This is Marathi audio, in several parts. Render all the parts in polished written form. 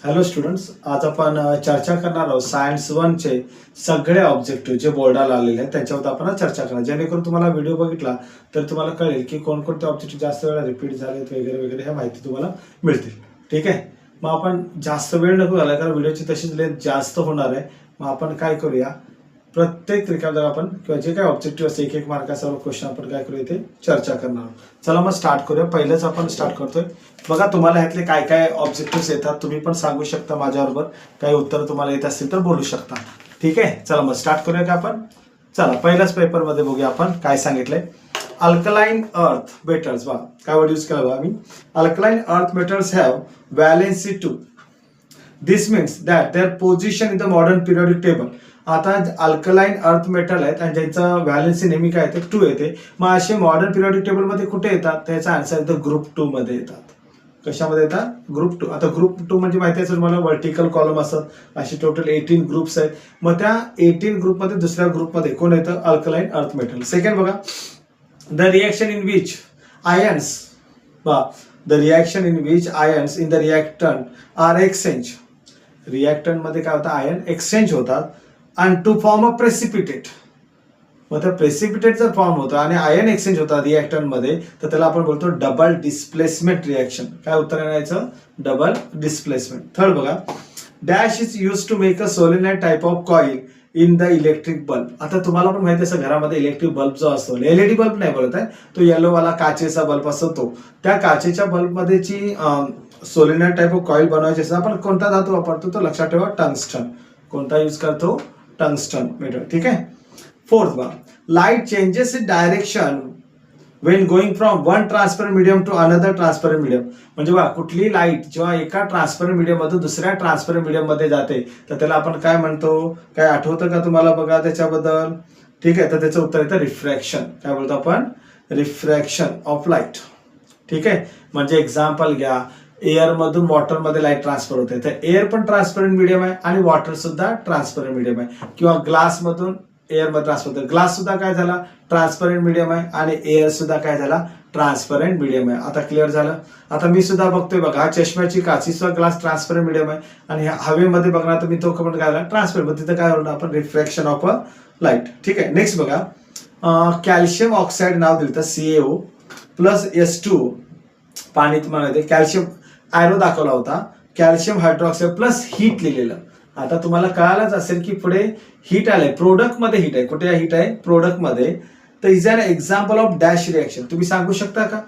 हॅलो स्टुडंट्स, आज आपण चर्चा करणार आहोत सायन्स 1 चे सगळे ऑब्जेक्टिव्ह जे बोर्डाला आलेले आहेत त्यांच्यावर आपण चर्चा करणार. जेणेकरून तुम्हाला व्हिडिओ बघितला तर तुम्हाला कळेल की कोणकोणते ऑब्जेक्टिव्ह जास्त वेळा रिपीट झालेत वगैरे वगैरे ह्या माहिती तुम्हाला मिळतील. ठीक आहे, मग आपण जास्त वेळ नको घालवायला कारण व्हिडिओची तशीच लेंथ जास्त होणार आहे. मग आपण काय करूया, प्रत्येक रिकाम्या जागा आपण किंवा जे काही ऑब्जेक्टिव्ह असते 1-1 मार्काचा क्वेश्चन आपण काय करूया ते चर्चा करणार आहोत. चला मग स्टार्ट करूया. पहिलेच आपण स्टार्ट करतोय. बघा, तुम्हाला ह्यातले काय काय ऑब्जेक्टिव्ह येतात तुम्ही पण सांगू शकता माझ्याबरोबर. काही उत्तर तुम्हाला येत असतील तर बोलू शकता. ठीक आहे, चला मग स्टार्ट करूया का आपण. चला, पहिल्याच पेपर मध्ये बघूया आपण काय सांगितलंय. अल्कलाइन अर्थ मेटल्स, बघा काय वर्ड यूज केला बघा आम्ही. Alkaline earth metals have valency 2. This means that their position in the modern periodic table. आता अल्कलाइन अर्थ मेटल आहेत आणि ज्यांचं व्हॅलेन्सी नेहमी काय येते 2 येते. मग असे मॉडर्न पिरियोडिक टेबल मध्ये कुठे येतात, त्याचा आन्सर येतो ग्रुप 2 मध्ये येतात. कशामध्ये येतात? ग्रुप 2. आता ग्रुप 2 म्हणजे माहिती असेल तुम्हाला, वर्टिकल कॉलम असतात. असे टोटल 18 ग्रुप्स आहेत. मग त्या 18 ग्रुप मध्ये दुसऱ्या ग्रुप मध्ये कोण येतं? Alkaline earth metal. सेकंड बघा, the reaction in which ions, the reaction in which ions in the reactant are exchange. Reactant मध्ये काय होतं? आयन एक्सचेंज होतात आणि टू फॉर्म अ प्रेसिपिटेट. मग त्या प्रेसिपिटेट जर फॉर्म होतं आणि आयन एक्सचेंज होता रिएक्टंट मध्ये तर त्याला आपण बोलतो डबल डिस्प्लेसमेंट रिएक्शन. काय उत्तर येण्याचं? Double displacement. थर्ड बघा, dash is use to make a solenoid type of coil in the electric bulb. आता तुम्हाला पण माहिती असं घरामध्ये इलेक्ट्रिक बल्ब जो असतो, एलईडी बल्ब नाही बोलत आहे, तो येलो वाला काचेचा बल्ब असतो तो. त्या काचेच्या बल्ब मध्ये जी सोलेनाइड टाइप ऑफ कॉइल बनवायची असते, आपण कोणता धातू वापरतो तो लक्षात ठेवा, टंगस्टन. कोणता यूज करतो? Tungsten metal. ठीक आहे. फोर्थ बघा, light changes in direction when going from one transparent medium to another transparent medium. म्हणजे बघा, कुठली लाईट जेव्हा एका ट्रान्सपरंट मीडियम मधून दुसऱ्या ट्रान्सपरंट मीडियम मध्ये जाते तर त्याला आपण काय म्हणतो? काय आठवतं का तुम्हाला? बघा त्याच्याबद्दल. ठीक आहे, तर त्याचं उत्तर येतं रिफ्रॅक्शन. काय बोलतो आपण? Refraction of light. ठीक आहे, म्हणजे एक्झाम्पल घ्या, एअर मधून वॉटर मध्ये लाईट ट्रान्सफर होते, तर एअर पण ट्रान्सपरंट मीडियम आहे आणि वॉटर सुद्धा ट्रान्सपरंट मीडियम आहे. किंवा ग्लास मधून एअर मध्ये ट्रान्सफर होतं, ग्लास सुद्धा काय झाला? ट्रान्सपरंट मीडियम आहे आणि एअर सुद्धा काय झाला? ट्रान्सपरंट मीडियम आहे. आता क्लिअर झालं. आता मी सुद्धा बघतोय बघा, हा चष्म्याची काची सुद्धा ग्लास ट्रान्सपरंट मीडियम आहे आणि हवेमध्ये बघणार तर मी तो पण काय झाला? ट्रान्सपरंट. तिथं काय होणार? आपण रिफ्रॅक्शन ऑफ अ लाईट. ठीक आहे. नेक्स्ट बघा, कॅल्शियम ऑक्साईड नाव दिलं CaO प्लस S2 पाणी तुम्हाला कॅल्शियम ॲरो दाखवला होता, कॅल्शियम हायड्रॉक्साईड प्लस हीट लिहिलेलं. आता तुम्हाला कळालंच असेल की पुढे हीट आलंय, प्रोडक्ट मध्ये हीट आहे. कुठे हीट आहे? प्रोडक्ट मध्ये. तर is an example of dash reaction. तुम्ही सांगू शकता का?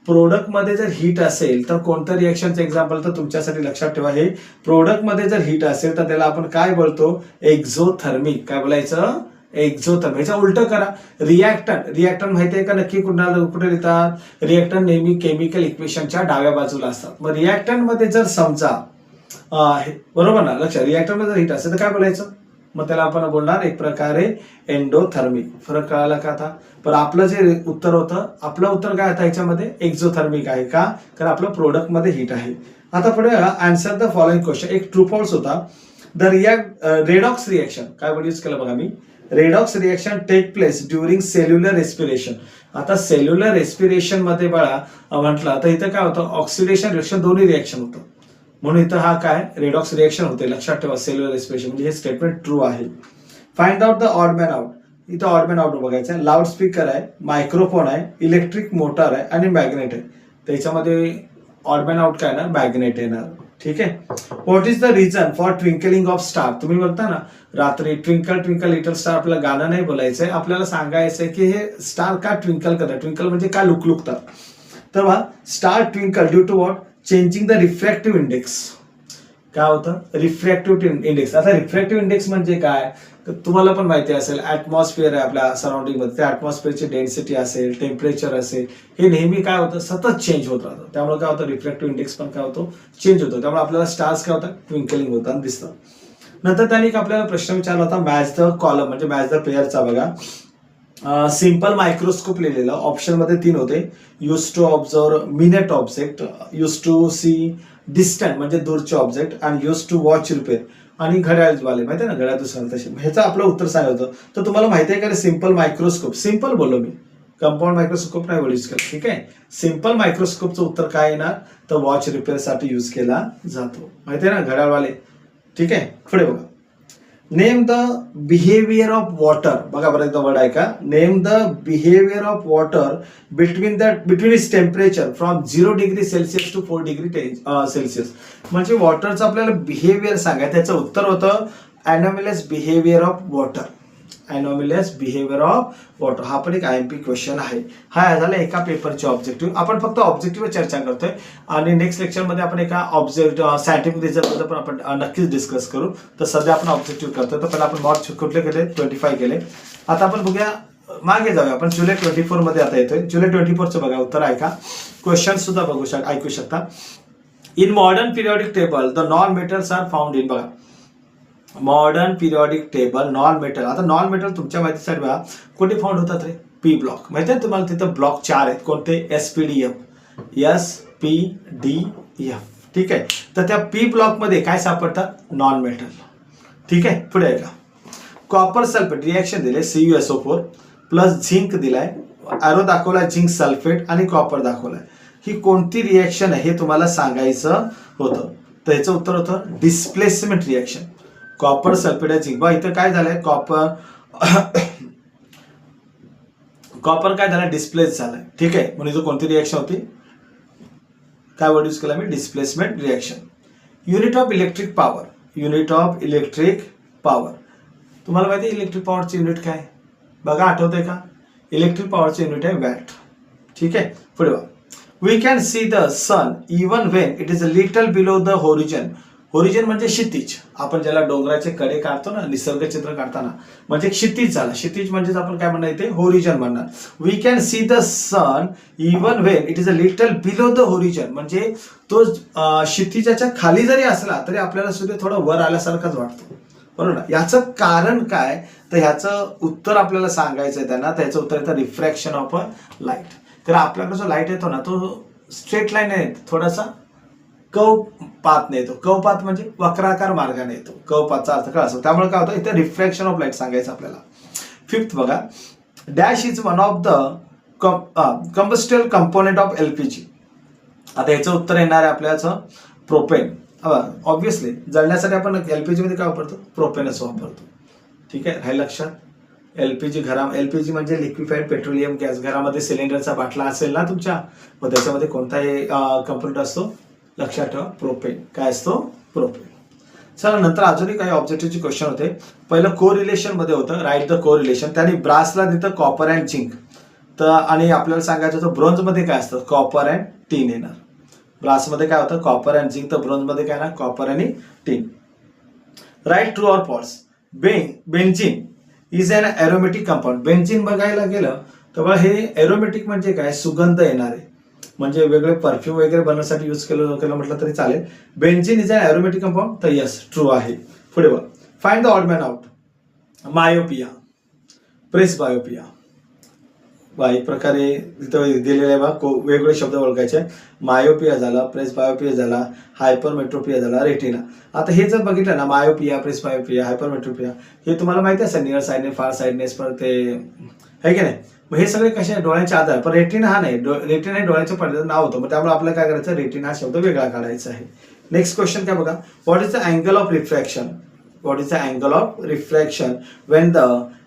प्रोडक्ट मध्ये जर हीट असेल तर कोणत्या रिएक्शनचं एक्झाम्पल? तर तुमच्यासाठी लक्षात ठेवा, हे प्रोडक्ट मध्ये जर हीट असेल तर त्याला आपण काय बोलतो? एक्झोथर्मिक. काय बोलायचं? एक्झोथर्मिक. ह्याचं उलट करा, रिएक्टंट. रिएक्टंट माहिती आहे का नक्की कुठे लिहितात? रिएक्टंट नेहमी केमिकल इक्वेशनच्या डाव्या बाजूला असतात. मग रिएक्टंट मध्ये जर समजा बरोबर ना, लक्षात, रिएक्टर मध्ये जर हीट असेल तर काय बोलायचं? मग त्याला आपण बोलणार एक प्रकारे एंडोथर्मिक. फरक कळाला का आता? पण आपलं जे उत्तर होतं, आपलं उत्तर काय आता ह्याच्यामध्ये? एक्झोथर्मिक आहे. का? कारण आपलं प्रोडक्ट मध्ये हीट आहे. आता पुढे आन्सर द फॉलोइंग क्वेश्चन. एक ट्रू फॉल्स होता. The redox reaction. काय वर्ड यूज केलं बघा मी? Redox reaction take place during cellular respiration. आता सेल्युलर रेस्पिरेशन मध्ये बघा म्हटलं तर इथं काय होतं? ऑक्सिडेशन रिएक्शन, दोन्ही रिएक्शन होतं. म्हणून इथं हा काय? रेडॉक्स रिएक्शन होते. लक्षात ठेवा, सेल्युलर रेस्पिरेशन. म्हणजे हे स्टेटमेंट ट्रू आहे. Find out the odd man out. इथं ऑड मॅन आउट बघायचं आहे. लाऊड स्पीकर आहे, मायक्रोफोन आहे, इलेक्ट्रिक मोटर आहे आणि मॅग्नेट आहे. त्याच्यामध्ये ऑड मॅन आउट काय येणार? मॅग्नेट येणार. ठीक आहे. What is the reason for twinkling of star. तुम्ही बघता ना रात्री ट्विंकल ट्विंकल लिटल स्टार. आपल्याला गाणं नाही बोलायचंय, आपल्याला सांगायचंय की हे स्टार का ट्विंकल करतात. ट्विंकल म्हणजे काय? लुकलुकतात. तर बघा, star twinkle due to what? Changing the refractive index. काय होतं? Refractive index. आता रिफ्रॅक्टिव्ह इंडेक्स म्हणजे काय? तुम्हाला पण माहिती असेल, ऍटमॉस्फिअर आहे आपल्या सराउंडिंग मध्ये, त्या ऍटमॉस्फिअरची डेन्सिटी असेल, टेम्परेचर असेल, हे नेहमी काय होतं? सतत चेंज होत राहतं. त्यामुळे काय होतं? रिफ्रॅक्टिव्ह इंडेक्स पण काय होतो? चेंज होतो. त्यामुळे आपल्याला स्टार्स काय होतात? ट्विंकलिंग होताना दिसतात. नंतर त्यांनी आपल्याला प्रश्न विचारला होता, मॅच द कॉलम म्हणजे मॅच द पेअरचा. बघा, सिंपल मायक्रोस्कोप लिहिलेलं. ऑप्शन मध्ये 3 होते. Use to observe minute object, use to see distant म्हणजे दूरचे ऑब्जेक्ट, आणि यूज टू वॉच रिपेअर, आणि घड्याळवाले माहिती आहे ना, घड्याळ दुसऱ्या तसे. ह्याचं आपलं उत्तर सांगितलं होतं. तर तुम्हाला माहिती आहे का सिंपल मायक्रोस्कोप? सिंपल बोललो मी. कंपाऊंड मायक्रोस्कोप नाही यूज केला. ठीक आहे. सिंपल मायक्रोस्कोपचं उत्तर काय येणार तर वॉच रिपेअरसाठी यूज केला जातो. माहिती आहे ना घड्याळवाले. ठीक आहे. पुढे बघा. Name the behaviour of water. बघा बरं एकदा वर्ड आहे का. Name the behaviour of water between its temperature from 0 degree Celsius to 4 degree Celsius. म्हणजे वॉटरचं आपल्याला बिहेवियर सांगाय. त्याचं उत्तर होतं anomalous behaviour of water. Anomalous behaviour of water. हा पण एक IMP क्वेश्चन आहे. हा झाला एका पेपरचे ऑब्जेक्टिव्ह. आपण फक्त ऑब्जेक्टिव्ह चर्चा करतोय आणि नेक्स्ट लेक्चरमध्ये आपण एका सायंटिफिक रिझल्ट मध्ये पण आपण नक्कीच डिस्कस करू. तर सध्या आपण ऑब्जेक्टिव्ह करतोय. तर पहिला आपण मार्च कुठले केले 25 केले. आता आपण बघूया मागे जाऊया. आपण जुलै 24 मध्ये आता येतोय. जुलै 24चं बघा उत्तर आहे का. क्वेश्चन सुद्धा बघू ऐकू शकता. In modern periodic table the non metals are found in. बघा modern periodic table non metal. आता नॉन मेटल तुमच्या माहितीसाठी बघा कुठे फाउंड होतात रे. P block. माहिती आहे तुम्हाला तिथं ब्लॉक 4 आहेत. कोणते SPDF. SPDF. ठीक आहे. तर त्या पी ब्लॉक मध्ये काय सापडतात नॉन मेटल. ठीक आहे. पुढे आहे का. कॉपर सल्फेट रिएक्शन दिले CuSO4 प्लस झिंक दिलाय. एरो दाखवलाय झिंक सल्फेट आणि कॉपर दाखवलाय. ही कोणती रिएक्शन आहे हे तुम्हाला सांगायचं होतं. तर याचं उत्तर होतं displacement reaction. Copper sulphate zinc. बघा इथं काय झालंय कॉपर काय झालं डिस्प्लेस झालंय. ठीक आहे. म्हणून इथं कोणती रिएक्शन होती काय वर्ड यूज केला मी displacement reaction. Unit of electric power. Unit of electric power. तुम्हाला माहिती आहे इलेक्ट्रिक पॉवरचे युनिट काय बघा आठवतंय का. इलेक्ट्रिक पॉवरचे युनिट आहे वॅट. ठीक आहे. पुढे बघा. We can see the sun even when it is a little below the horizon. Horizon म्हणजे क्षितिज. आपण ज्याला डोंगराचे कडे काढतो ना निसर्ग चित्र काढताना म्हणजे क्षितिज झाला. क्षितिज म्हणजेच आपण काय म्हणणार इथे होरिजन म्हणणार. We can see the sun even when it is a little below the horizon. म्हणजे तो क्षितिजाच्या खाली जरी असला तरी आपल्याला सूर्य थोडा वर आल्यासारखाच वाटतो. बरोबर ना. याचं कारण काय तर ह्याचं उत्तर आपल्याला सांगायचं आहे त्यांना. त्याचं उत्तर येतं रिफ्रॅक्शन ऑफ अ लाईट. तर आपल्याकडे जो लाईट येतो ना तो स्ट्रेट लाईन आहे थोडासा कव पाथ येतो. कव पाथ म्हणजे वक्राकार मार्गाने येतो. कव पाथचा अर्थ काय असतो. त्यामुळे काय होतं इथे रिफ्रॅक्शन ऑफ लाईट सांगायचं आपल्याला. 5th बघा. Dash is one of the combustible component of LPG. आता याचं उत्तर येणार आहे आपल्याचं प्रोपेन. ऑब्विसली जळण्यासाठी आपण LPG मध्ये काय वापरतो प्रोपेनच वापरतो. ठीक आहे. राहील लक्षात. LPG LPG म्हणजे लिक्विफाईड पेट्रोलियम गॅस. घरामध्ये सिलेंडरचा बाटला असेल ना तुमच्या व त्याच्यामध्ये कोणताही कंपोनेंट असतो लक्षात ठेवा प्रोपेन. काय असतो प्रोपेन. चला नंतर अजूनही काही ऑब्जेक्टिव्हचे क्वेश्चन होते. पहिलं को रिलेशन मध्ये होतं राईट द को रिलेशन. त्याने ब्रासला दिलं कॉपर अँड झिंक. तर आणि आपल्याला सांगायचं होतं ब्रोंज मध्ये काय असतं कॉपर अँड टीन येणार. ब्रास मध्ये काय होतं कॉपर अँड झिंक. तर ब्रोंज मध्ये काय ना कॉपर आणि tin. Write true or false. Benzene is an aromatic compound. Benzene बघायला गेलं तर बघा हे एरोमेटिक म्हणजे काय सुगंध येणारे म्हणजे वेगळे परफ्यूम वगैरे बनवण्यासाठी यूज केलं म्हटलं तरी चालेल. Benzene is an aromatic compound. तर यस ट्रू आहे. पुढे बघ. Find the odd man out. Myopia presbyopia. एक प्रकारे इथं दिलेले आहे बघा वेगवेगळे शब्द ओळखायचे. मायोपिया झाला प्रेस बायोपिया झाला हायपरमेट्रोपिया झाला रेटिना. आता हे जर बघितलं ना मायोपिया प्रेस बायोपिया हायपरमेट्रोपिया हे तुम्हाला माहिती असेल नियर साइडने फार साइडनेस पर ते आहे की नाही. मग हे सगळे कसे डोळ्याच्या आधार पण रेटिना हा नाही. रेटिना हे डोळ्याच्या पडद्याचं नाव होतं. मग त्यामुळे आपल्याला काय करायचं रेटिना हा शब्द वेगळा काढायचा आहे. नेक्स्ट क्वेश्चन काय बघा. What is the angle of refraction. What is the angle of refraction Wien the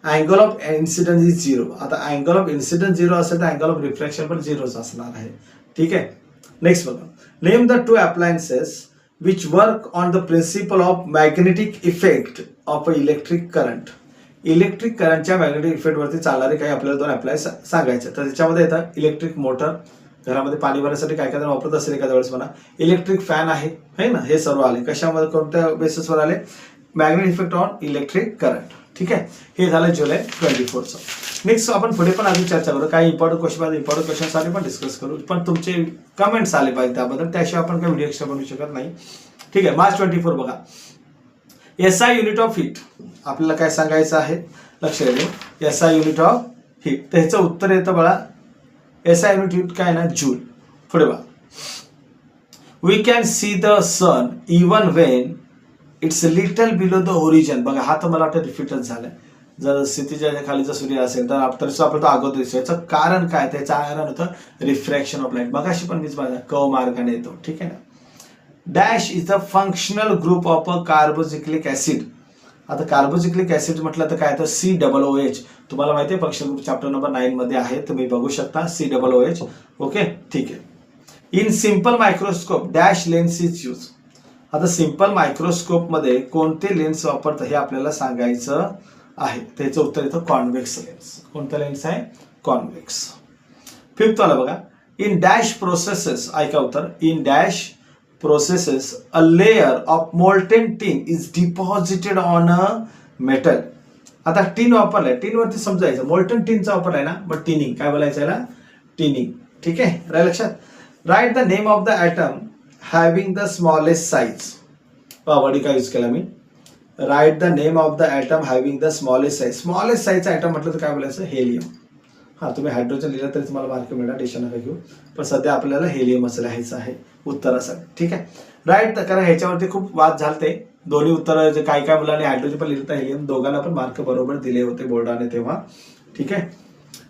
angle of incidence is 0. आता अँगल ऑफ इन्सिडन्स 0 असेल तर अँगल ऑफ रिफ्रॅक्शन पण 0च असणार आहे. ठीक आहे. नेक्स्ट बघा. Name the 2 appliances which work on the principle of magnetic effect of a electric current. Electric करंटच्या मॅग्नेटिक इफेक्ट वरती चालणारे काही आपल्याला 2 अप्लायन्स सांगायचे. तर त्याच्यामध्ये येतात इलेक्ट्रिक मोटर. घरामध्ये पाणी भरण्यासाठी काय काय वापरत असेल एखाद्या वेळेस म्हणा. इलेक्ट्रिक फॅन आहे ना. हे सर्व आले कशामध्ये कोणत्या बेसिसवर आले magnetic effect on electric current. ठीक आहे. हे झालं जुलै 24चं. नेक्स्ट आपण पुढे पण अजून चर्चा करू. काही इंपॉर्टंट क्वेश्चनसाठी पण डिस्कस करू. पण तुमचे कमेंट्स आले पाहिजे त्याबद्दल. त्याशिवाय आपण काही व्हिडिओ एक्स्ट्रा बनवू शकत नाही. ठीक आहे. मार्च 24 बघा. SI unit of heat. आपल्याला काय सांगायचं आहे लक्ष द्या. SI unit of heat. तर ह्याचं उत्तर येतं बघा SI युनिट हीट काय ना जूल. पुढे बघा. We can see the sun even when it's little below the horizon. बघा हा तर मला वाटतं रिपीटच झालाय. जर क्षितिजाच्या खाली जर सूर्य असेल तर आपल्याला तो अगोदर दिसतो. याचं कारण काय, त्याचं कारण होतं रिफ्रॅक्शन ऑफ लाईट. मगाशी पण मीच माझा क मार्गाने येतो, ठीक आहे ना. Dash is the functional group of a carboxylic acid. आता कार्बोक्सिलिक ऍसिड म्हटलं तर काय तर COOH. तुम्हाला माहिती आहे फंक्शनल ग्रुप चॅप्टर नंबर 9 मध्ये आहे, तुम्ही बघू शकता COOH. ओके, ठीक आहे. In simple microscope dash lens is use. आता सिंपल मायक्रोस्कोप मध्ये कोणते लेन्स वापरतात हे आपल्याला सांगायचं आहे. त्याचं उत्तर येतं कॉन्व्हेक्स लेन्स. कोणता लेन्स आहे? कॉन्व्हेक्स. फिफ्थ वाला बघा, इन डॅश प्रोसेसेस, ऐका उत्तर, in dash processes a layer of molten tin is deposited on a metal. आता टिन वापरलाय, टिन वरती समजायचं मोल्टन टिनचा वापरलाय ना, बट टिनिंग काय बोलायचं याला? टिनिंग. ठीक आहे, राय लक्षात. Write the name of the atom having the smallest size. वडी काय यूज केला मी? Write the name of the atom having the smallest size. Smallest साईजचा ॲटम म्हटलं तर काय बोलायचं? हेलियम. हा, तुम्ही हायड्रोजन लिहिलं तरी तुम्हाला मार्क मिळणार, टेन्शन नका घेऊ. पण सध्या आपल्याला हेलियमच लिहायचं आहे उत्तरासाठी. ठीक आहे, राईट. तर कारण ह्याच्यावरती खूप वाद झालते. दोन्ही उत्तर जे काही मुलांनी हायड्रोजन पण लिहिलं तर हेलियम, दोघांना पण मार्क बरोबर दिले होते बोर्डाने तेव्हा. ठीक आहे.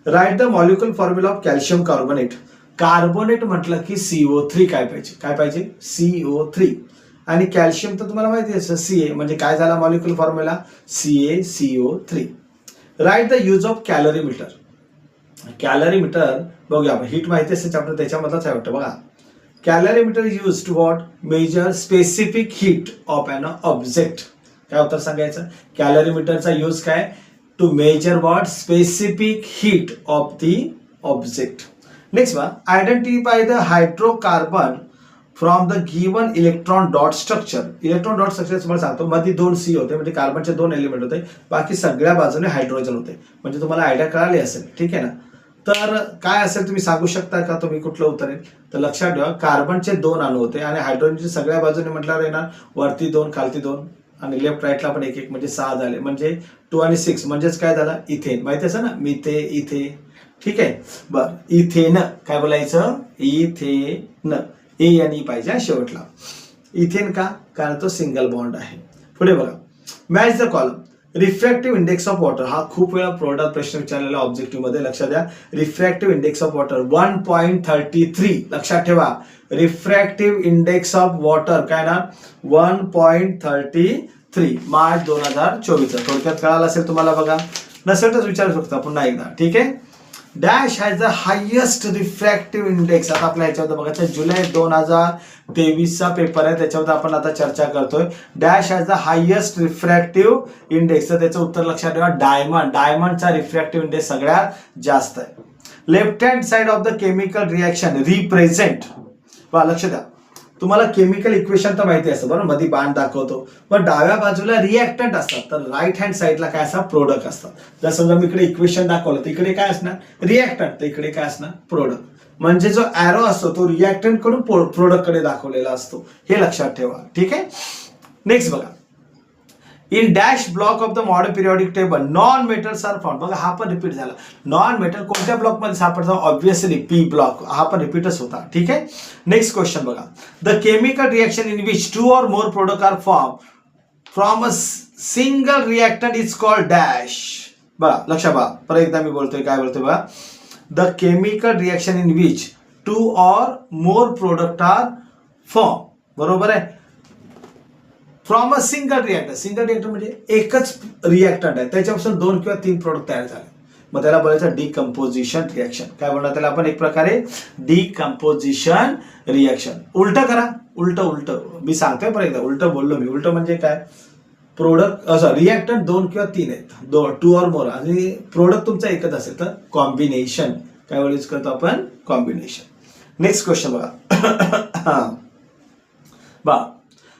Write the molecular formula of calcium carbonate. Carbonate म्हटलं की CO3 काय पाहिजे? काय पाहिजे? CO3. आणि कॅल्शियम तर तुम्हाला माहिती आहे Ca, म्हणजे काय झाला molecular formula? CaCO3. Write the use of कॅलरीमीटर. कॅलरीमीटर बघूया आपण, हीट माहिती असते चॅप्टर त्याच्यामधलाच आहे वाटतं बघा. Calorimeter use to what? Measure specific heat of an object. काय उत्तर सांगायचं? कॅलरीमीटरचा यूज काय? To measure what? Specific heat of the object. Next one, identify the hydrocarbon from the given electron dot structure. Electron dot structure तुम्हाला सांगतो, मध्ये 2 C होते, म्हणजे कार्बनचे 2 एलिमेंट होते, बाकी सगळ्या बाजूने हायड्रोजन होते. म्हणजे तुम्हाला आयडिया कळाली असेल. ठीक आहे ना. तर काय असेल तुम्ही सांगू शकता का तुम्ही कुठलं उत्तर आहे? तर लक्षात ठेवा, कार्बनचे 2 अणू होते आणि हायड्रोजनचे सगळ्या बाजूने म्हटल्यावर येणार वरती 2 खालती 2 आणि लेफ्ट राईटला पण 1 1 म्हणजे 6 झाले. म्हणजे 2 आणि 6 म्हणजेच काय झालं? इथेन. माहिती असेल ना, मिथे इथे. ठीक आहे, बर. इथेन काय बोलायचं? इथेन. E पाहिजे शेवटला. इथेन का? कारण तो सिंगल बॉन्ड आहे. पुढे बघा, match the column. Refractive index of water. हा खूप वेळा प्रोडक्ट प्रश्न विचारलेला ऑब्जेक्टिव्ह मध्ये, लक्षात द्या. Refractive index of water 1.33. लक्षात ठेवा, रिफ्रॅक्टिव्ह इंडेक्स ऑफ वॉटर काय ना? 1.33. मार्च 2024. थोडक्यात कळालं असेल तुम्हाला बघा, नसेल तर विचारू शकता पुन्हा एकदा. ठीक आहे. Dash has the highest refractive index. आता आपल्या ह्याच्यावर बघायचं, जुलै 2023चा पेपर आहे, त्याच्यावर आपण आता चर्चा करतोय. Dash has the highest refractive index. तर त्याचं उत्तर लक्षात ठेवा, डायमंड. डायमंडचा रिफ्रॅक्टिव्ह इंडेक्स सगळ्यात जास्त आहे. Left hand side of the chemical reaction represent. लक्ष द्या, तुम्हाला केमिकल इक्वेशन तर माहिती असतं बरोबर, मध्ये बाण दाखवतो, पण डाव्या बाजूला रिएक्टंट असतात, तर राईट हँड साईडला काय असतात? प्रोडक्ट असतात. जर समजा मी इकडे इक्वेशन दाखवलं तर इकडे काय असणार? रिएक्टंट, तर इकडे काय असणार? प्रोडक्ट. म्हणजे जो ॲरो असतो तो रिएक्टंट कडून प्रोडक्ट कडे दाखवलेला असतो, हे लक्षात ठेवा. ठीक आहे. नेक्स्ट बघा, in dash block of the modern periodic table non metals are found. बघा, हा पण रिपीट झाला. नॉन मेटल कोणत्या ब्लॉक मध्ये सापडतो? Obviously P block. हा पण रिपीटच होता. ठीक आहे. नेक्स्ट क्वेश्चन बघा, the chemical reaction in which 2 or more product are form from a single reactant is called dash. बघा, लक्षात बघा, परत एकदा मी बोलतोय, काय बोलतोय बघा. The chemical reaction in which 2 or more product are form. बरोबर आहे. From a single reactor. Single reactor म्हणजे एकच रिएक्टंट आहे, त्याच्यापासून 2 किंवा 3 प्रोडक्ट तयार झाले, मग त्याला बोलायचं डिकम्पोजिशन रिएक्शन. काय बोलणार त्याला आपण? एक प्रकारे डिकम्पोजिशन रिएक्शन. उलट करा, उलट मी सांगतोय परत एकदा, उलट बोललो मी. उलट म्हणजे काय? प्रोडक्ट रिएक्टंट 2 किंवा 3 आहेत, 2 or more, आणि प्रोडक्ट तुमचा एकच असेल तर कॉम्बिनेशन. काय यूज करतो आपण? कॉम्बिनेशन. नेक्स्ट क्वेश्चन बघा.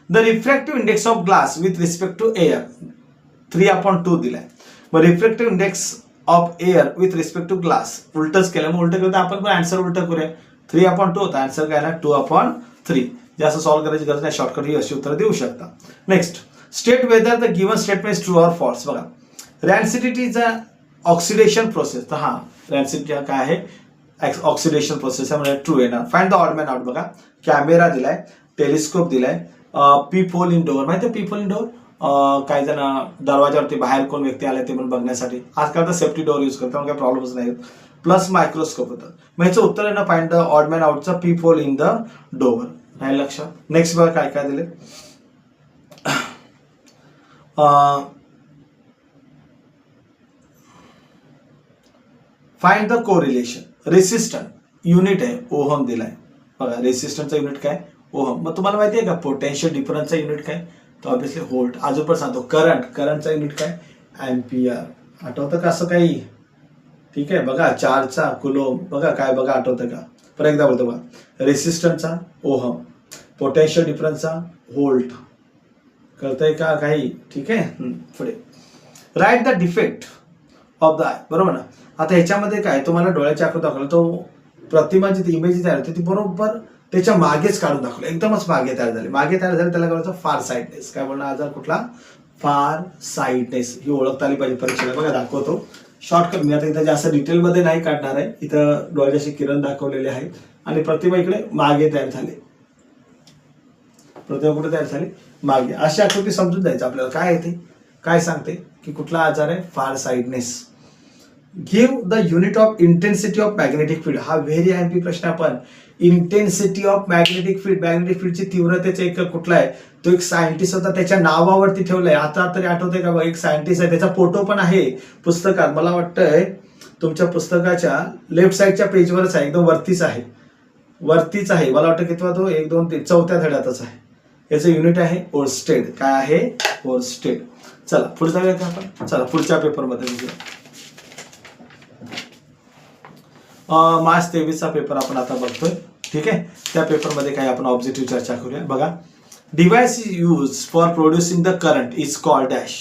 The refractive index of glass with respect to air 3/2 दिलाय. मग refractive index of air with respect to glass उलटच केलं, मग उलट करता आपण पण आन्सर उलट करूया. 3/2 होता, आन्सर काय ना 2/3. जास्त सॉल्व्ह करायची गरज नाही, शॉर्टकट ही अशी उत्तर देऊ शकता. Next, state whether the given statement is true or false. बघा, rancidity is a oxidation process. तर हा रॅन्सिडिटी काय आहे? ऑक्सिडेशन प्रोसेस आहे, म्हणजे ट्रू येणार. Find the odd man out. बघा, कॅमेरा दिलाय, टेलिस्कोप दिलाय, पीप होल इन डोअर. माहिती आहे पीप होल इन डोअर? काही जण दरवाजावरती बाहेर कोण व्यक्ती आले ते पण बघण्यासाठी. आजकाल तर सेफ्टी डोअर यूज करतात, काही प्रॉब्लेमच नाही. प्लस मायक्रोस्कोप होतं. मग ह्याचं उत्तर आहे ना, फाइंड द ऑड मॅन आउटचा peephole in the door. नाही लक्षात. नेक्स्ट बघा काय काय दिले. Find the correlation. Resistance unit आहे ओहम दिलाय बघा. रेसिस्टन्सचा युनिट काय ओहम. मग तुम्हाला माहिती आहे का पोटेन्शियल डिफरन्सचा युनिट काय, तर ऑब्विसली व्होल्ट. अजून पण सांगतो करंटचा युनिट काय अँपियर. आठवतं का असं काही. ठीक आहे बघा. चार्जचा कुलोम बघा काय बघा आठवतं का. परत एकदा बोलतो बघा. रेसिस्टन्सचा ओहम, पोटेन्शियल डिफरन्सचा व्होल्ट. कळतंय का काही. ठीक आहे. पुढे write the defect of the I. बरोबर ना. आता ह्याच्यामध्ये काय तुम्हाला डोळ्याची आकृती दाखवलं, तो प्रतिमा जी इमेज तयार होते ती बरोबर त्याच्या मागेच काढून दाखवलं. एकदमच मागे तयार झाली. त्याला करायचं फार साइडनेस. काय बोलणार आजार कुठला फार साइडनेस. ही ओळखता आली पाहिजे परीक्षेला. बघा दाखवतो शॉर्टकट. मी आता इथं जास्त डिटेलमध्ये नाही काढणार आहे. इथं डोळ्याचे किरण दाखवलेले आहेत आणि प्रतिमा इकडे मागे तयार झाली. प्रतिमा कुठे तयार झाली मागे. अशी आकृती समजून जायचं आपल्याला. काय येते काय सांगते की कुठला आजार आहे farsightedness. Give the unit of intensity of magnetic field. हा व्हेरी एमपी प्रश्न. आपण intensity of magnetic field, magnetic फील्डची तीव्रतेचा एक कुठला आहे, तो एक सायंटिस्ट होता त्याच्या नावावरती ठेवलंय. आता तरी आठवतंय का. एक सायंटिस्ट आहे त्याचा फोटो पण आहे पुस्तकात. मला वाटतंय तुमच्या पुस्तकाच्या लेफ्ट साईडच्या पेजवरच आहे, एकदम वरतीच आहे. मला वाटतं कितवा तो 1 2 3 4थ्या धड्यातच आहे. याचं युनिट आहे ओर्स्टेड. काय आहे ओर्स्टेड. चला पुढे जाऊया का आपण. चला पुढच्या पेपरमध्ये बघूया. मार्च 23चा पेपर आपण आता बघतोय. ठीक आहे. त्या पेपरमध्ये काही आपण ऑब्जेक्टिव्ह चर्चा करूया. बघा. Device is use for producing the current is called dash.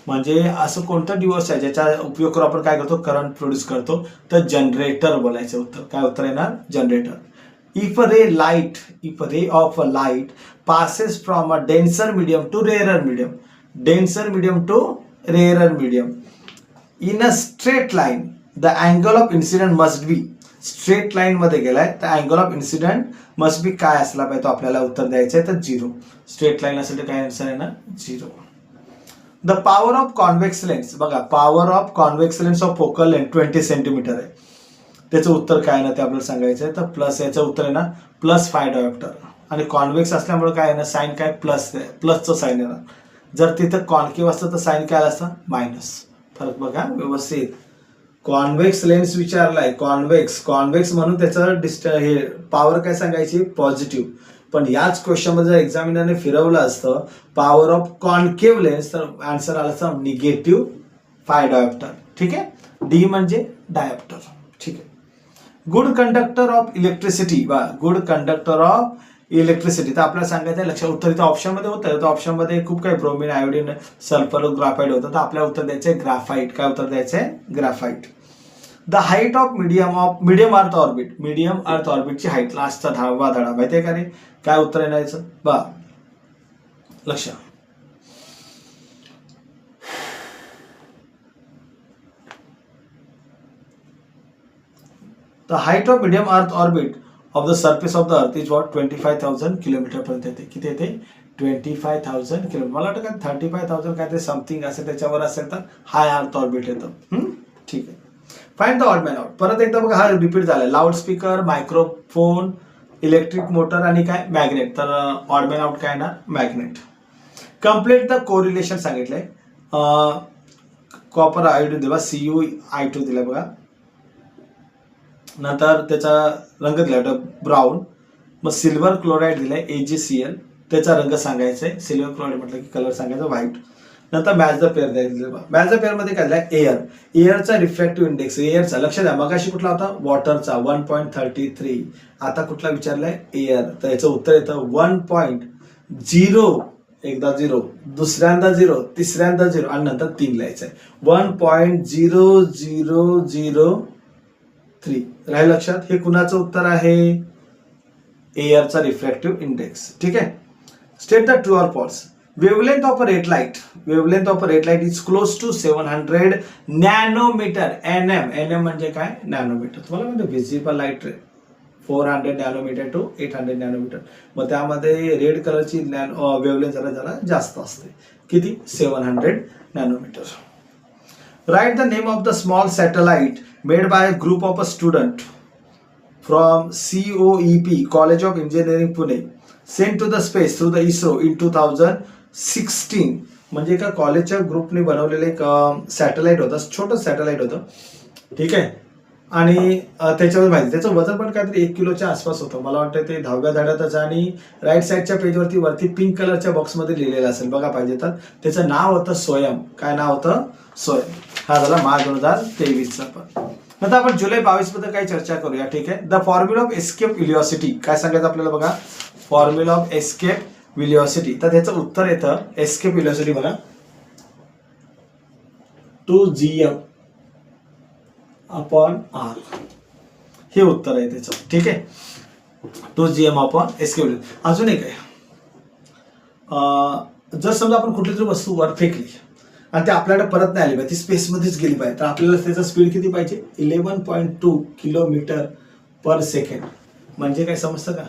म्हणजे असं कोणतं डिव्हाइस आहे ज्याचा उपयोग करून आपण काय करतो करंट प्रोड्यूस करतो, तर जनरेटर बोलायचं उत्तर. काय उत्तर येणार generator. If a ray of a light passes from a denser medium to rarer medium, in a straight line the angle of incident must be. Straight line मध्ये गेलाय तर angle of incident must be काय असला पाहिजे, तो आपल्याला उत्तर द्यायचं आहे तर 0. स्ट्रेट लाईन असेल तर काय आन्सर आहे ना 0. The power of convex lens. बघा power of convex lens of focal length 20 centimetre आहे. त्याचं उत्तर काय ना ते आपल्याला सांगायचं आहे. तर प्लस याचं उत्तर आहे ना +5 डायोप्टर. आणि कॉन्व्हेक्स असल्यामुळे काय आहे ना साईन काय प्लसचं साईन येणार. जर तिथं कॉन्केव्ह असतं तर साईन काय असतं मायनस. फरक बघा व्यवस्थित. Convex lens विचारलाय. कॉन्व्हेक्स म्हणून त्याचं हे पॉवर काय सांगायची पॉझिटिव्ह. पण याच क्वेश्चन मध्ये जर एक्झामिनरने फिरवलं असतं पॉवर ऑफ कॉन्केव्ह लेन्स तर आन्सर आला असतं -5 डायोप्टर. ठीक आहे. डी म्हणजे डायोप्टर. ठीक आहे. Good conductor of electricity. Good conductor of electricity तर आपल्याला सांगायचं लक्षात. उत्तर इथं ऑप्शनमध्ये होतं. तर ऑप्शनमध्ये खूप काही ब्रोमिन, आयोडीन, सल्फर, ग्राफाईट होतं. तर आपल्याला उत्तर द्यायचंय ग्राफाईट. काय उत्तर द्यायचंय graphite. The height of medium Earth orbit. Medium Earth ऑर्बिटची हाईट लास्टचा 10वा धडा माहिती आहे का रे. काय उत्तर येण्याचं बा लक्ष. The height of medium Earth orbit of the surface of the earth is what 25,000 kilometre पर्यंत येते. किती येते 25,000 किलोमीटर. मला वाटतं काय 35,000 काय ते समथिंग असेल त्याच्यावर असेल तर हाय अर्थ ऑर्बिट येतं. ठीक आहे. Find the odd man out. परत एकदा बघा हा रिपीट झालाय. Loud speaker, microphone, electric motor आणि काय मॅग्नेट. तर ऑड मॅन आउट काय ना मॅग्नेट. कम्प्लीट द कोरिलेशन सांगितलंय. कॉपर आयोडीन दिला CuI2 दिला बघा. नंतर त्याचा रंग दिला ब्राऊन. मग सिल्वर क्लोराईड दिलाय AgCl. त्याचा रंग सांगायचा आहे. सिल्वर क्लोराईड म्हटलं की कलर सांगायचा व्हाईट. नंतर मॅच द पेअर द्यायचं. मॅच द पेअर मध्ये काय दिलाय एअरचा रिफ्रॅक्टिव्ह इंडेक्स. एअरचा लक्षात द्या. मगाशी कुठला होता वॉटरचा 1.33. आता कुठला विचारलाय एअर. तर याचं उत्तर येतं 1.0. एकदा 0, दुसऱ्यांदा 0, तिसऱ्यांदा 0 आणि नंतर 3 लिहायचं आहे. 1.0003. राहील लक्षात. हे कुणाचं उत्तर आहे एअरचा रिफ्रॅक्टिव्ह इंडेक्स. ठीक आहे. State the true or false. Wavelength of a red light is close to 700 nanometre. NM म्हणजे काय नॅनोमीटर. तुम्हाला म्हणजे visible light 400 nanometre to 800 nanometre. मग त्यामध्ये रेड कलरची वेवलेंथ जरा जास्त असते. किती? 700 nanometre. Write the name of the small satellite made by a group of a student from COEP college of engineering Pune sent to the space through the ISRO in 2016. म्हणजे एका कॉलेजच्या ग्रुपने बनवलेलं एक सॅटेलाइट होतं, छोटं सॅटेलाइट होतं. ठीक आहे. आणि त्याच्यावर माहिती, त्याचं वजन पण काहीतरी 1 किलोच्या आसपास होतं. मला वाटतं ते 10व्या धड्यातच. आणि राईट साईडच्या पेजवरती वरती पिंक कलरच्या बॉक्समध्ये लिहिलेलं असेल, बघा पाहिजे तर. त्याचं नाव होतं सोयम. काय नाव होतं? सोयम. हा झाला मार्च 2023चा. पण नंतर आपण जुलै 22 बद्दल काही चर्चा करूया. ठीक आहे. The formula of escape velocity काय सांगायचं आपल्याला बघा. Formula of escape velocity. तर त्याचं उत्तर येतं एस्केप व्हेलॉसिटी बघा 2gm अपॉन r. हे उत्तर आहे त्याचं. ठीक आहे. 2gm upon escape. अजून एक आहे, जर समजा आपण कुठली तरी वस्तू वर फेकली आणि ती आपल्याकडे परत नाही आली पाहिजे, ती स्पेसमध्येच गेली पाहिजे, तर आपल्याला त्याचा स्पीड किती पाहिजे? 11.2 किलोमीटर पर सेकंड. म्हणजे काय समजतं का?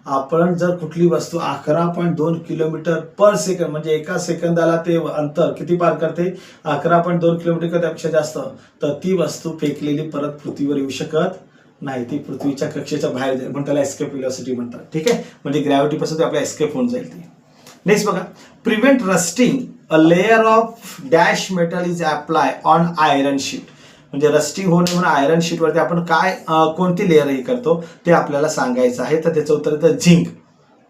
आपण जर कुठली वस्तू 11.2 किलोमीटर पर सेकंड, म्हणजे एका सेकंदाला ते अंतर किती पार करते? 11.2 किलोमीटर, त्यापेक्षा जास्त, तर ती वस्तू फेकलेली परत पृथ्वीवर येऊ शकत नाही. ती पृथ्वीच्या कक्षेच्या बाहेर जाईल, म्हणून त्याला एस्केप व्हेलॉसिटी म्हणतात. ठीक आहे. म्हणजे ग्रॅव्हिटीपासून ते आपल्या एस्केप होऊन जाईल ती. नेक्स्ट बघा. Prevent rusting a layer of dash metal is apply on iron sheet. म्हणजे रस्टिंग होणे म्हणून आयरन शीट वरती आपण काय कोणती लेअर हे करतो ते आपल्याला सांगायचं आहे. तर त्याचं उत्तर येतं झिंक.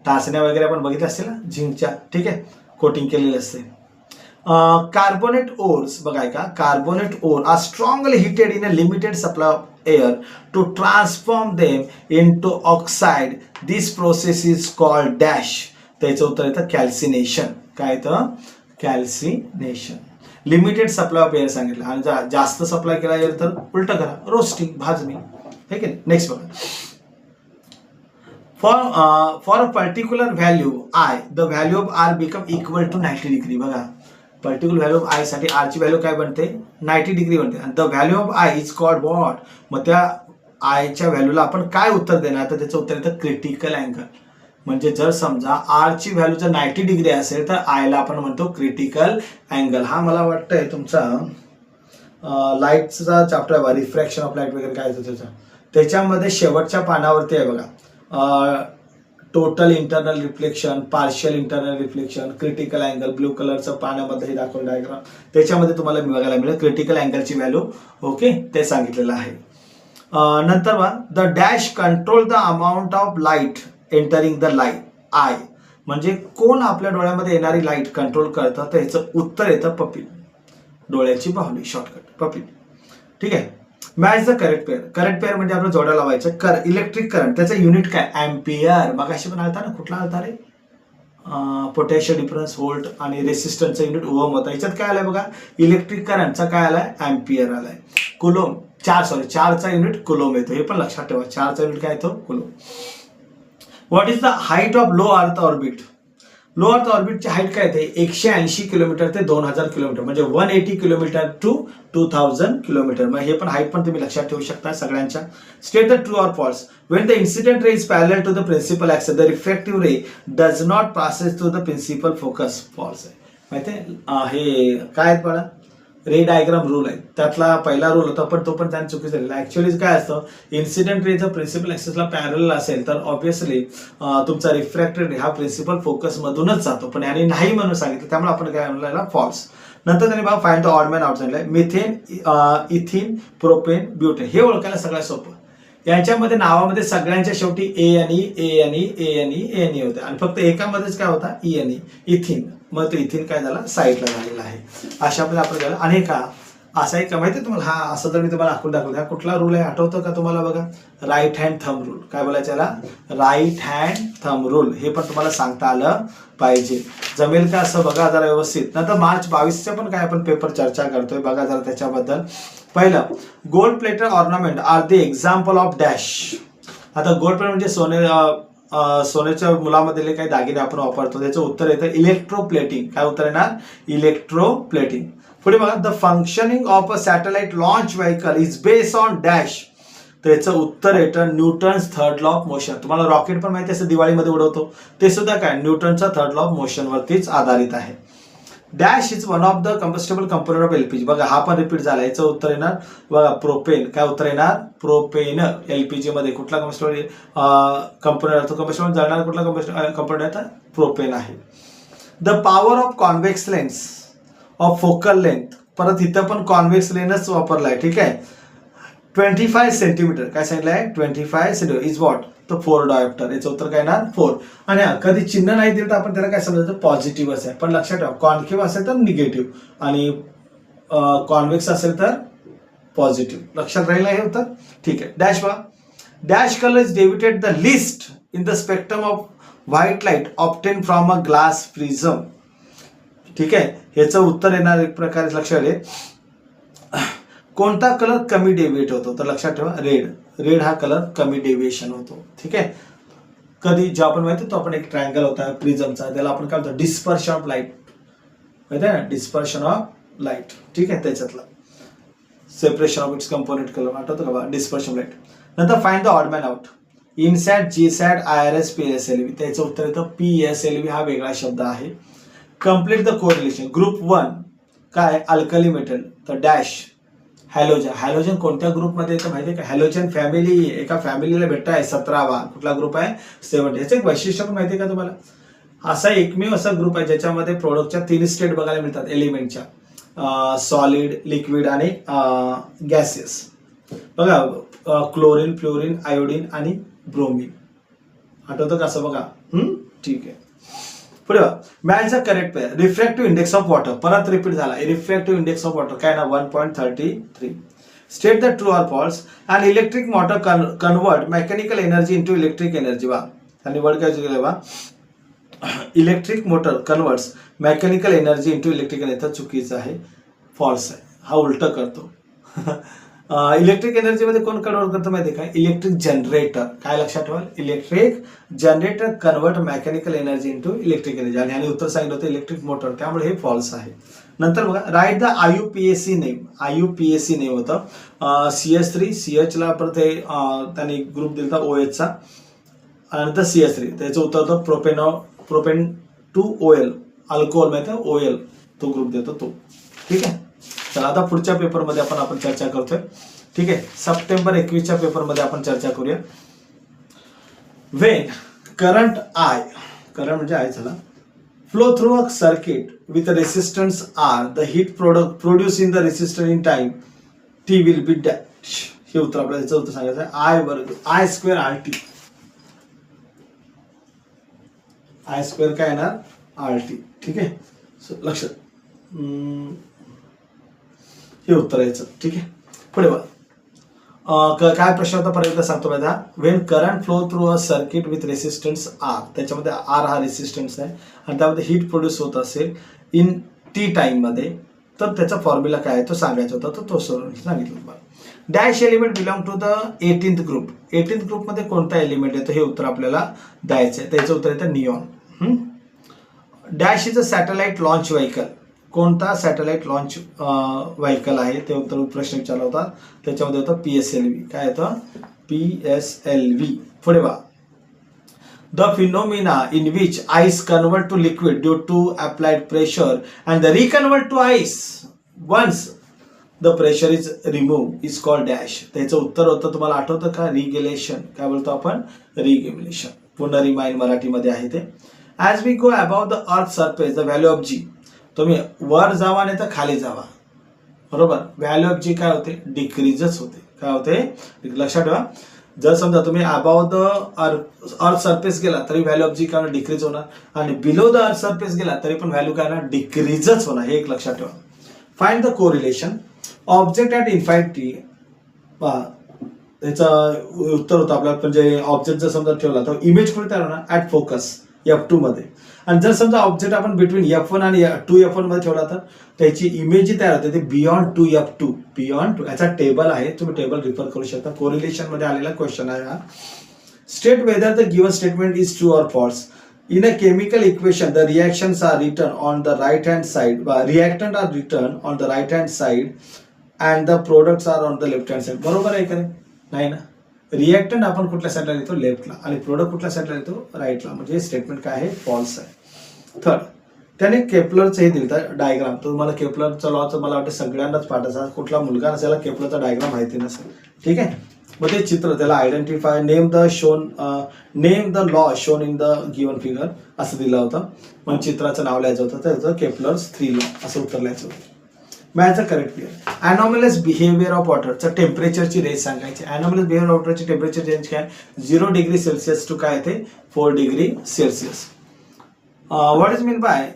टाचण्या वगैरे आपण बघितलं असतील ना झिंकच्या. ठीक आहे. कोटिंग केलेली असते. कार्बोनेट ओर्स बघाय का. Carbonate ore are strongly heated in a limited supply of air to transform them into oxide. This process is called dash. त्याचं उत्तर येतं कॅल्सिनेशन. काय येतं? Calcination. Limited supply of air सांगितलं आणि जास्त सप्लाय केला एअर तर उलट करा, रोस्टिंग, भाजणी. ठीक आहे. नेक्स्ट बघा. For a particular value I the value of R become equal to 90 degree. बघा पर्टिक्युलर व्हॅल्यू ऑफ आय साठी आर ची व्हॅल्यू काय बनते? 90 डिग्री बनते. आणि the value of I is called what. मग त्या आयच्या व्हॅल्यूला आपण काय उत्तर देणार? तर त्याचं उत्तर येतं क्रिटिकल अँगल. म्हणजे जर समजा आर ची व्हॅल्यू जर 90 डिग्री असेल तर आयला आपण म्हणतो क्रिटिकल अँगल. हा मला वाटतंय तुमचा लाईटचा चॅप्टर आहे, रिफ्रॅक्शन ऑफ लाईट वगैरे काय होतं त्याच्यामध्ये शेवटच्या पानावरती आहे बघा. Total internal reflection, partial internal reflection, critical angle, blue कलरचं पाण्यामध्ये हे दाखवलं डायग्राम. त्याच्यामध्ये तुम्हाला बघायला मिळेल क्रिटिकल अँगलची व्हॅल्यू. ओके. ते सांगितलेलं आहे. नंतर बघा. The dash control the amount of light entering the light I. म्हणजे कोण आपल्या डोळ्यामध्ये येणारी लाईट कंट्रोल करतं? तर ह्याचं उत्तर येतं पपील. डोळ्याची बाहुली, शॉर्टकट पपील. ठीक आहे. Match the correct pair. Correct pair म्हणजे आपण जोड्या लावायचं. इलेक्ट्रिक करंट त्याचं युनिट काय? अँपियर. मगाशी पण आलता ना, कुठला आलता रे? Potassium difference volt. आणि रेसिस्टन्सचं युनिट ओहम होता. याच्यात काय आलाय बघा. इलेक्ट्रिक करंटचा काय आलाय? अँपियर आलाय. कुलोम. चारचा युनिट कुलोम येतो. हे पण लक्षात ठेवा. 4चा युनिट काय येतो? Coulomb. What is the height of low earth orbit. Low अर्थ ऑर्बिटची हाईट काय येते? 180 किलोमीटर ते 2000 किलोमीटर. म्हणजे 180 किलोमीटर टू 2000 किलोमीटर. मग हे पण हाईट पण तुम्ही लक्षात ठेवू शकता सगळ्यांच्या. State the true or false. When the incident ray is parallel to the principal axis the refractive ray does not passes through the principal focus. False आहे. माहिती आहे हे काय आहेत बघा. रे डायग्राम रूल आहे. त्यातला पहिला रूल होता पण तो पण त्याने चुकीचा झालेला. ऍक्च्युअली काय असतं, इन्सिडेंट रे जर प्रिन्सिपल ऍक्सिसला पॅरलल असेल तर ऑब्व्हियसली तुमचा रिफ्रॅक्टेड रे हा प्रिन्सिपल फोकस मधूनच जातो. पण याने नाही म्हणून सांगितलं त्यामुळे आपण काय म्हणलं? फॉल्स. नंतर त्यांनी बघा find the odd man out सांगितलंय. Methane, ethyne, propane, butane. हे ओळखायला सगळ्यात सोपं. यांच्यामध्ये नावामध्ये सगळ्यांच्या शेवटी ए आणि होते आणि फक्त एकामध्येच काय होता? ई आणि इथिन. मग तो इथिन काय झाला? साईडला झालेला आहे. अशा प्रकारे आपण झालं. आणि का असा एक माहिती तुम्हाला, हा असं जर मी तुम्हाला आखून दाखवलं, हा कुठला रूल आहे आठवतं का तुम्हाला? बघा राईट हँड थंब रूल. काय बोलायचं याला? Right hand thumb rule. हे पण तुम्हाला सांगता आलं पाहिजे. जमेल का असं बघा जरा व्यवस्थित. नंतर मार्च 22चे पण काय आपण पेपर चर्चा करतोय बघा जरा त्याच्याबद्दल. पहिलं, gold plated ornament are the example of dash. आता गोल्ड प्लेट म्हणजे सोन्याच्या मुलामधले काही दागिने आपण वापरतो. त्याचं उत्तर येतं इलेक्ट्रोप्लेटिंग. काय उत्तर येणार? इलेक्ट्रोप्लेटिंग. पुढे बघा. The functioning of a satellite launch vehicle is based on dash. तर याचं उत्तर येतं Newton's third law of motion. तुम्हाला रॉकेट पण माहिती असं दिवाळीमध्ये उडवतो, ते सुद्धा काय न्यूटनचा थर्ड लॉ ऑफ मोशन वरतीच आधारित आहे. Dash is one of the combustible component of LPG. बघा हा पण रिपीट झाला. याचं उत्तर येणार बघा प्रोपेन. काय उत्तर येणार? प्रोपेन. एलपीजी मध्ये कुठला कंबस्टेबल कंपोनेंट असतो? कंबस्टेबल जळणार कुठला कंपोनेंट आहे? प्रोपेन आहे. The power of convex lens of focal length. परत इथं पण कॉन्व्हेक्स लेन्सच वापरलाय. ठीक आहे. 25 सेंटीमीटर काय सांगितलं आहे? 25 सेंटीमीटर इज वॉट? तर 4 डायोप्टर. याचं उत्तर काय येणार? 4. आणि कधी चिन्ह नाही दिलं तर आपण त्याला काय समजायचं? पॉझिटिव्ह असेल. पण लक्षात ठेवा कॉन्केव्ह असेल तर निगेटिव्ह आणि कॉन्व्हेक्स असेल तर पॉझिटिव्ह. लक्षात राहिलं हे उत्तर? ठीक आहे. डॅश बघा. Dash colour is deviated the least in the spectrum of white light obtain from a glass prism. ठीक आहे. याचं उत्तर येणार एक प्रकारे लक्षात आले. कोणता कलर कमी डेव्हिएट होतो? तर लक्षात ठेवा रेड. रेड हा कलर कमी डेव्हिएशन होतो. ठीक आहे. कधी जो आपण माहिती तो आपण एक ट्रायंगल होता प्रिझमचा, त्याला आपण काय म्हणतो? Dispersion of light. माहिती आहे ना? Dispersion of light. ठीक आहे. त्याच्यातला separation of its component colour आठवतं का बा? Dispersion light. नंतर find the odd man out. INSAT, GSAT, IRS, PSLV. त्याचं उत्तर येतं PSLV हा वेगळा शब्द आहे. Complete the correlation. ग्रुप 1 काय? Alkali metal. तर डॅश हॅलोजन. हॅलोजन कोणत्या ग्रुपमध्ये येतं माहिती आहे का? Halogen family. एका फॅमिलीला भेटत आहे 17वा. कुठला ग्रुप आहे? 7. याचं एक वैशिष्ट्य पण माहिती आहे का तुम्हाला? असा एकमेव असा ग्रुप आहे ज्याच्यामध्ये प्रोडक्टच्या 3 स्टेट बघायला मिळतात एलिमेंटच्या. सॉलिड, लिक्विड आणि गॅसेस. बघा क्लोरीन, फ्लोरीन, आयोडीन आणि ब्रोमीन. आठवतं का असं? बघा. ठीक आहे. पुढे match the correct pair. Refractive index of water. परत रिपीट झाला. रिफ्रॅक्टिव्ह इंडेक्स ऑफ वॉटर काय ना? 1.33. State the true or false. And electric motor convert mechanical energy into electric energy. वा आणि वर्ड काय केलं बा? Electric motor converts mechanical energy into electric energy. तर चुकीचं आहे. फॉल्स आहे. हा उलट करतो. इलेक्ट्रिक एनर्जी मध्ये कोण कन्वर्ट करतो माहिती आहे का? Electric generator. काय लक्षात ठेवा? Electric generator convert mechanical energy into electric energy. आणि त्यांनी उत्तर सांगितलं होतं इलेक्ट्रिक मोटर. त्यामुळे हे फॉल्स आहे. नंतर बघा write the IUPAC name. IUPAC name होतं CH3. CH ला परत हे त्यांनी ग्रुप दिला OH चा आणि नंतर CH3. त्याचं उत्तर होतं प्रोपेन टू OL. अल्कोहोल माहिती आहे? OL तो ग्रुप देतो तो. ठीक आहे. चला आता पुढच्या पेपरमध्ये आपण चर्चा करतोय. ठीक आहे. सप्टेंबर 21च्या पेपरमध्ये आपण चर्चा करूया. वेन करंट I, करंट म्हणजे I झाला, flow through a circuit with resistance R, the heat produce in the resistor in time T will be dash. हे उत्तर आपल्याला याचं उत्तर सांगायचं आहे. I बरोबर I² RT. I² काय येणार? RT. ठीक आहे. लक्षात हे उत्तर यायचं. ठीक आहे. पुढे बघा काय प्रश्न होता पर्यंत सांगतो माझा. Wien current flow through a circuit with resistance R. त्याच्यामध्ये R हा रेसिस्टन्स आहे आणि त्यामध्ये हीट प्रोड्यूस होत असेल इन T टाइम मध्ये, तर त्याचा फॉर्म्युला काय आहे तो सांगायचा होता. तर तो सांगितलं तुम्हाला. Dash element belong to the 18th group. 18th group मध्ये कोणता एलिमेंट येतो हे उत्तर आपल्याला द्यायचं आहे. त्याचं उत्तर येतं neon. Dash is a satellite launch vehicle. कोणता सॅटेलाइट लॉन्च व्हेकल आहे ते उत्तर प्रश्न विचारला होता. त्याच्यामध्ये होतं PSLV. काय येतं? PSLV. पुढे बघा. The phenomena in which ice convert to liquid due to applied pressure and the reconvert to ice once the pressure is remove is called dash. त्याचं उत्तर होतं तुम्हाला आठवतं का? रिगेलेशन. काय बोलतो आपण? रिगेलेशन. पुन्हा रिमाइंड मराठीमध्ये आहे ते. As we go above the earth surface the value of G. तुम्ही वर जावा नाही तर खाली जावा. बरोबर. व्हॅल्यू ऑफ G काय होते? डिक्रीजच होते. काय होते? लक्षात ठेवा. जर समजा तुम्ही अबाव द अर्थ सरफेस गेला तरी व्हॅल्यू ऑफ G काय डिक्रीज होणार आणि बिलो द अर्थ सरफेस गेला तरी पण व्हॅल्यू काय होणार? डिक्रीजच होणार. हे एक लक्षात ठेवा. Find the correlation. Object at infinity. याचं उत्तर होतं आपल्याला. म्हणजे ऑब्जेक्ट जर समजा ठेवला तर इमेज कुठे तयार होणार? ॲट फोकस F2 मध्ये. आणि जर समजा ऑब्जेक्ट आपण बिटवीन F1 आणि 2F1 मध्ये ठेवला तर त्याची इमेज जी तयार होते ते बियॉन्ड 2F2. बियॉन्ड 2 याचा टेबल आहे. तुम्ही टेबल रिफर करू शकता. कोरिलेशन मध्ये आलेला क्वेश्चन आहे हा. State whether the given statement is true or false. In a chemical equation the reactions are written on the right hand side. Reactant are written on the right hand side and the products are on the left hand side. बरोबर आहे का? नाही ना. रिएक्टंट आपण कुठल्या साईडला लिहितो, लेफ्टला, आणि प्रोडक्ट कुठल्या साईडला लिहितो, राईटला. म्हणजे स्टेटमेंट काय आहे, फॉल्स आहे. थर्ड, त्याने केपलरचं हे दिलं डायग्राम. तुम्हाला केपलरचा लॉचं मला वाटतं सगळ्यांनाच पाठायचा, कुठला मुलगा नसेल केपलरचा डायग्राम माहिती नसेल. ठीक आहे. मग ते चित्र, त्याला identify, name the law shown in the given figure असं दिलं होतं. मग चित्राचं नाव लिहायचं होतं, त्याचं केपलर्स 3 लॉ असं उत्तर लिहायचं होतं. मॅथचं correct clear. Anomalous behaviour of वॉटरचं टेम्परेचरची रेंज सांगायची. ॲनॉमलस बिहेवियर ऑफ वॉटरची टेम्परेचर रेंज काय, 0 डिग्री सेल्सिअस टू काय ते 4 degree Celsius. What is mean by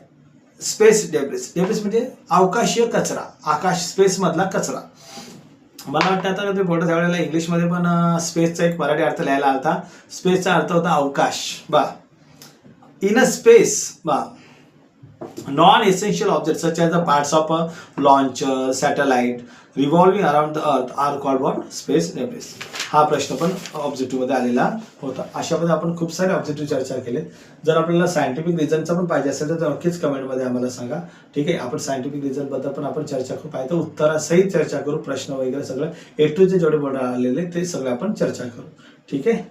space debris. Debris म्हणजे अवकाशीय कचरा, आकाश स्पेस मधला कचरा. मला वाटतं आता ते बोर्ड त्यावेळेला इंग्लिशमध्ये पण स्पेसचा एक मराठी अर्थ लिहायला आलता. स्पेसचा अर्थ होता अवकाश. बा इन अ स्पेस, बा non essential object such as the parts of a launcher, satellite revolving around the earth are called what, space debris. हा प्रश्न पण ऑब्जेक्टिव्ह मध्ये आलेला होता. अशा मध्ये आपण खूप सारे ऑब्जेक्टिव्ह चर्चा केले. जर आपल्याला सायंटिफिक रिझनचा पण पाहिजे असेल तर नक्कीच कमेंटमध्ये आम्हाला सांगा. ठीक आहे. आपण सायंटिफिक रिझन बद्दल पण आपण चर्चा करू, पाहिजे उत्तरासहित चर्चा करू. प्रश्न वगैरे सगळं A to Z जेवढे बोर्ड आलेले ते सगळे आपण चर्चा करू. ठीक आहे.